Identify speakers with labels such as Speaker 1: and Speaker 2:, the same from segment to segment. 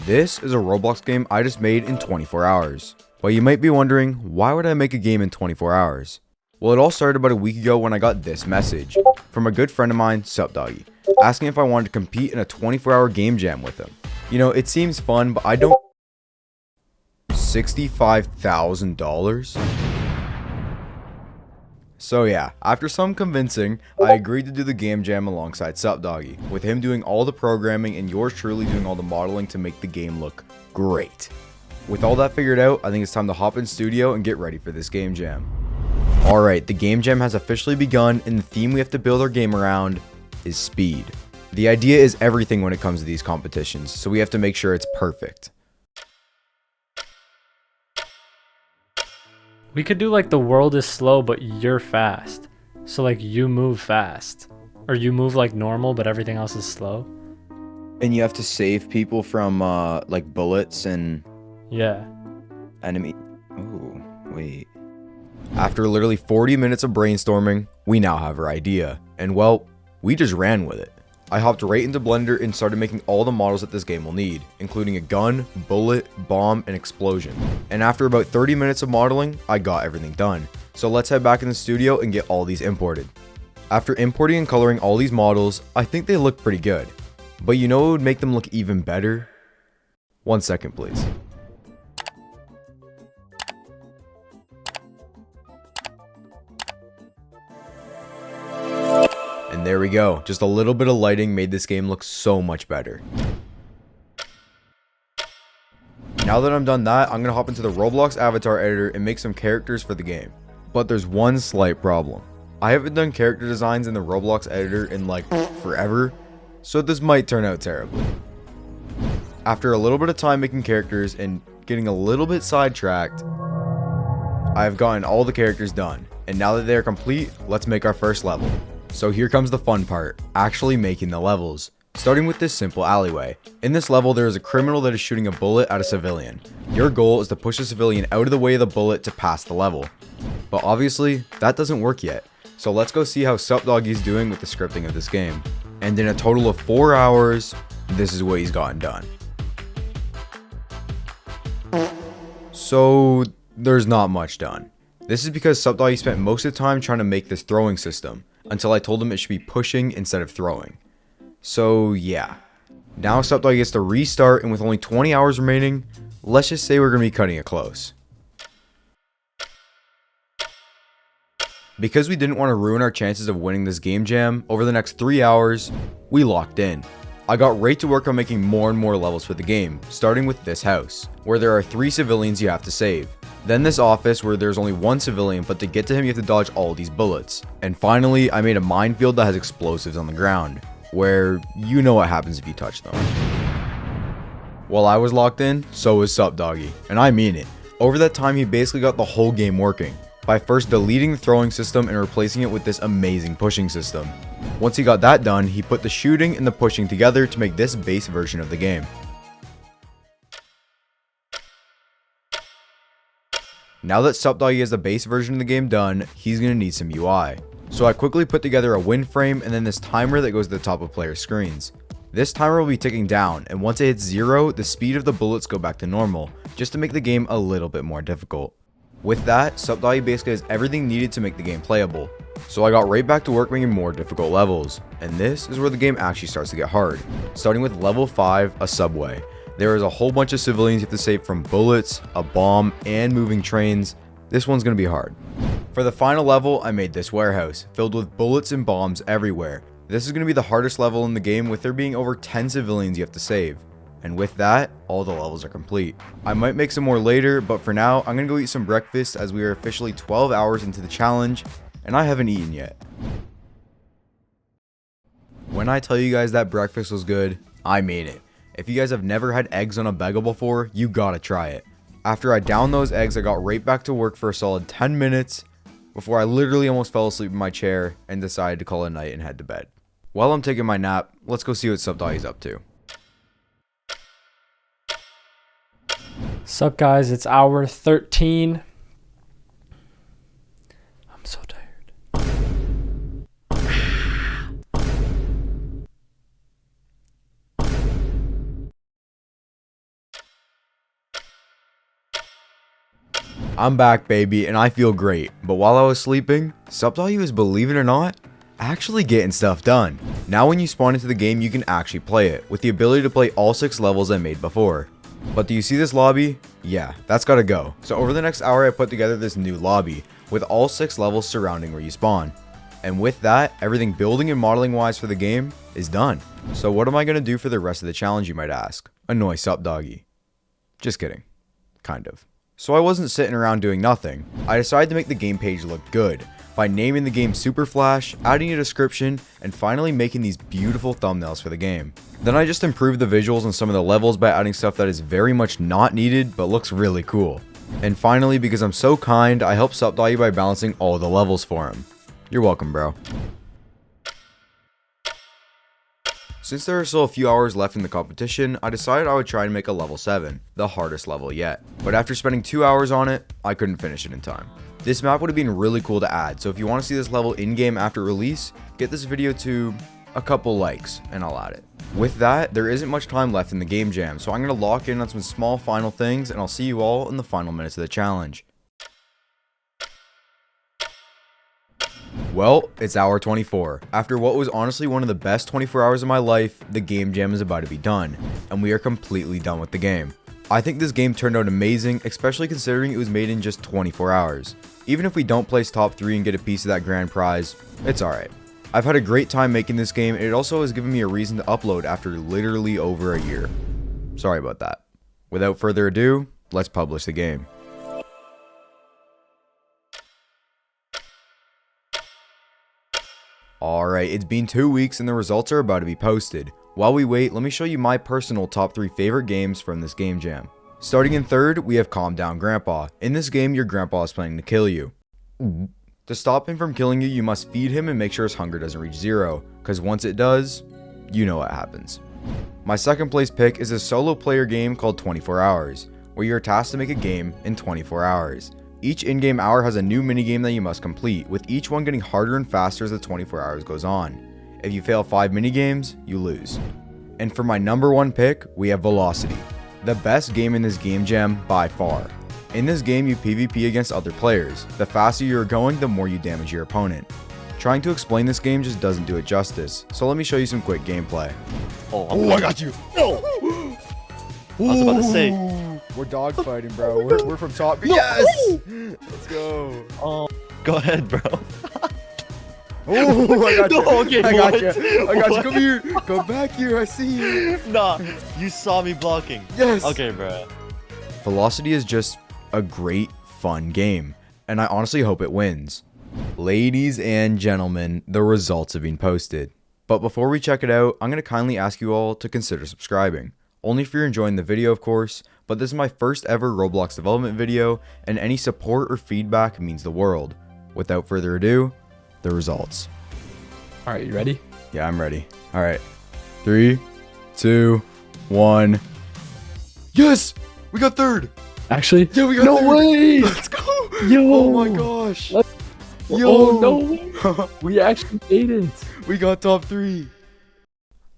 Speaker 1: This is a Roblox game I just made in 24 hours. But you might be wondering, why would I make a game in 24 hours? Well, it all started about a week ago when I got this message from a good friend of mine, Sup Doggy, asking if I wanted to compete in a 24-hour game jam with him. You know, it seems fun, but I don't... $65,000? So yeah, after some convincing, I agreed to do the game jam alongside Sup Doggy, with him doing all the programming and yours truly doing all the modeling to make the game look great. With all that figured out, I think it's time to hop in studio and get ready for this game jam. Alright, the game jam has officially begun, and the theme we have to build our game around is speed. The idea is everything when it comes to these competitions, so we have to make sure it's perfect.
Speaker 2: We could do like the world is slow, but you're fast. So like you move fast. Or you move like normal, but everything else is slow.
Speaker 1: And you have to save people from like bullets and...
Speaker 2: Yeah.
Speaker 1: enemy... Oh, wait. After literally 40 minutes of brainstorming, we now have our idea. And well, we just ran with it. I hopped right into Blender and started making all the models that this game will need, including a gun, bullet, bomb, and explosion. And after about 30 minutes of modeling, I got everything done. So let's head back in the studio and get all these imported. After importing and coloring all these models, I think they look pretty good. But you know what would make them look even better? 1 second, please. And there we go, just a little bit of lighting made this game look so much better. Now that I'm done that, I'm gonna hop into the Roblox avatar editor and make some characters for the game. But there's one slight problem. I haven't done character designs in the Roblox editor in like forever, so this might turn out terribly. After a little bit of time making characters and getting a little bit sidetracked, I've gotten all the characters done. And now that they are complete, let's make our first level. So here comes the fun part, actually making the levels. Starting with this simple alleyway. In this level, there is a criminal that is shooting a bullet at a civilian. Your goal is to push the civilian out of the way of the bullet to pass the level. But obviously, that doesn't work yet. So let's go see how Sup Doggy is doing with the scripting of this game. And in a total of 4 hours, this is what he's gotten done. So there's not much done. This is because Sup Doggy spent most of the time trying to make this throwing system, until I told him it should be pushing instead of throwing. So yeah. Now Sup Doggy gets to restart, and with only 20 hours remaining, let's just say we're going to be cutting it close. Because we didn't want to ruin our chances of winning this game jam, over the next 3 hours, we locked in. I got right to work on making more and more levels for the game, starting with this house, where there are 3 civilians you have to save. Then this office where there's only 1 civilian, but to get to him you have to dodge all these bullets. And finally, I made a minefield that has explosives on the ground, where you know what happens if you touch them. While I was locked in, so was Sup Doggy, and I mean it. Over that time he basically got the whole game working, by first deleting the throwing system and replacing it with this amazing pushing system. Once he got that done, he put the shooting and the pushing together to make this base version of the game. Now that Sup Doggy has the base version of the game done, he's going to need some UI. So I quickly put together a win frame and then this timer that goes to the top of player screens. This timer will be ticking down, and once it hits 0, the speed of the bullets go back to normal, just to make the game a little bit more difficult. With that, Sup Doggy basically has everything needed to make the game playable. So I got right back to work making more difficult levels, and this is where the game actually starts to get hard. Starting with level 5, a subway. There is a whole bunch of civilians you have to save from bullets, a bomb, and moving trains. This one's going to be hard. For the final level, I made this warehouse, filled with bullets and bombs everywhere. This is going to be the hardest level in the game, with there being over 10 civilians you have to save. And with that, all the levels are complete. I might make some more later, but for now, I'm going to go eat some breakfast as we are officially 12 hours into the challenge, and I haven't eaten yet. When I tell you guys that breakfast was good, I mean it. If you guys have never had eggs on a bagel before, you gotta try it. After I downed those eggs, I got right back to work for a solid 10 minutes before I literally almost fell asleep in my chair and decided to call it a night and head to bed. While I'm taking my nap, let's go see what Sup Doggy's up to.
Speaker 2: Sup guys, it's hour 13. I'm so tired.
Speaker 1: I'm back, baby, and I feel great. But while I was sleeping, SupDoggy was, believe it or not, actually getting stuff done. Now when you spawn into the game, you can actually play it, with the ability to play all 6 levels I made before. But do you see this lobby? Yeah, that's gotta go. So over the next hour, I put together this new lobby, with all 6 levels surrounding where you spawn. And with that, everything building and modeling wise for the game is done. So what am I gonna do for the rest of the challenge, you might ask? Annoy SupDoggy. Just kidding. Kind of. So I wasn't sitting around doing nothing. I decided to make the game page look good by naming the game Super Flash, adding a description, and finally making these beautiful thumbnails for the game. Then I just improved the visuals on some of the levels by adding stuff that is very much not needed but looks really cool. And finally, because I'm so kind, I helped SupDoggy by balancing all the levels for him. You're welcome, bro. Since there are still a few hours left in the competition, I decided I would try and make a level 7, the hardest level yet. But after spending 2 hours on it, I couldn't finish it in time. This map would have been really cool to add, so if you want to see this level in-game after release, get this video to a couple likes, and I'll add it. With that, there isn't much time left in the game jam, so I'm going to lock in on some small final things, and I'll see you all in the final minutes of the challenge. Well, it's hour 24. After what was honestly one of the best 24 hours of my life, the game jam is about to be done, and we are completely done with the game. I think this game turned out amazing, especially considering it was made in just 24 hours. Even if we don't place top 3 and get a piece of that grand prize, it's alright. I've had a great time making this game, and it also has given me a reason to upload after literally over a year. Sorry about that. Without further ado, let's publish the game. Alright, it's been 2 weeks and the results are about to be posted. While we wait, let me show you my personal top 3 favorite games from this game jam. Starting in third, we have Calm Down Grandpa. In this game, your grandpa is planning to kill you. To stop him from killing you, you must feed him and make sure his hunger doesn't reach 0, because once it does, you know what happens. My second place pick is a solo player game called 24 Hours, where you're tasked to make a game in 24 hours. Each in-game hour has a new minigame that you must complete, with each one getting harder and faster as the 24 hours goes on. If you fail 5 minigames, you lose. And for my number 1 pick, we have Velocity, the best game in this game jam by far. In this game, you PvP against other players. The faster you're going, the more you damage your opponent. Trying to explain this game just doesn't do it justice, so let me show you some quick gameplay.
Speaker 3: Oh, I got you.
Speaker 4: No!
Speaker 3: I was about to say.
Speaker 1: We're dogfighting, bro. We're from top. Yes! Let's go.
Speaker 3: Oh, go ahead, bro.
Speaker 1: Oh, I got you.
Speaker 3: No, okay,
Speaker 1: I got
Speaker 3: what?
Speaker 1: you. I got you. Come here. Come back here. I see you.
Speaker 3: Nah, you saw me blocking.
Speaker 1: Yes.
Speaker 3: Okay, bro.
Speaker 1: Velocity is just a great, fun game, and I honestly hope it wins. Ladies and gentlemen, the results have been posted. But before we check it out, I'm going to kindly ask you all to consider subscribing. Only if you're enjoying the video, of course, but this is my first ever Roblox development video, and any support or feedback means the world. Without further ado, the results.
Speaker 2: All right, you ready?
Speaker 1: Yeah, I'm ready. All right. 3, 2, 1. Yes! We got third!
Speaker 2: Actually?
Speaker 1: Yeah, we got
Speaker 2: no
Speaker 1: third!
Speaker 2: way!
Speaker 1: Let's go!
Speaker 2: Yo!
Speaker 1: Oh my gosh!
Speaker 2: Let's-
Speaker 1: Yo!
Speaker 2: Oh no way! We actually made it!
Speaker 1: We got top 3.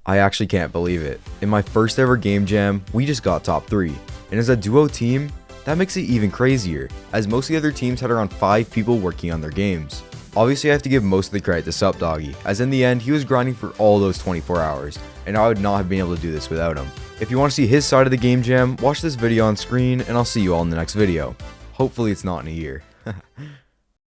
Speaker 1: I actually can't believe it. In my first ever game jam, we just got top 3. And as a duo team, that makes it even crazier, as most of the other teams had around 5 people working on their games. Obviously, I have to give most of the credit to SupDoggy, as in the end, he was grinding for all those 24 hours, and I would not have been able to do this without him. If you want to see his side of the game jam, watch this video on screen, and I'll see you all in the next video. Hopefully it's not in a year.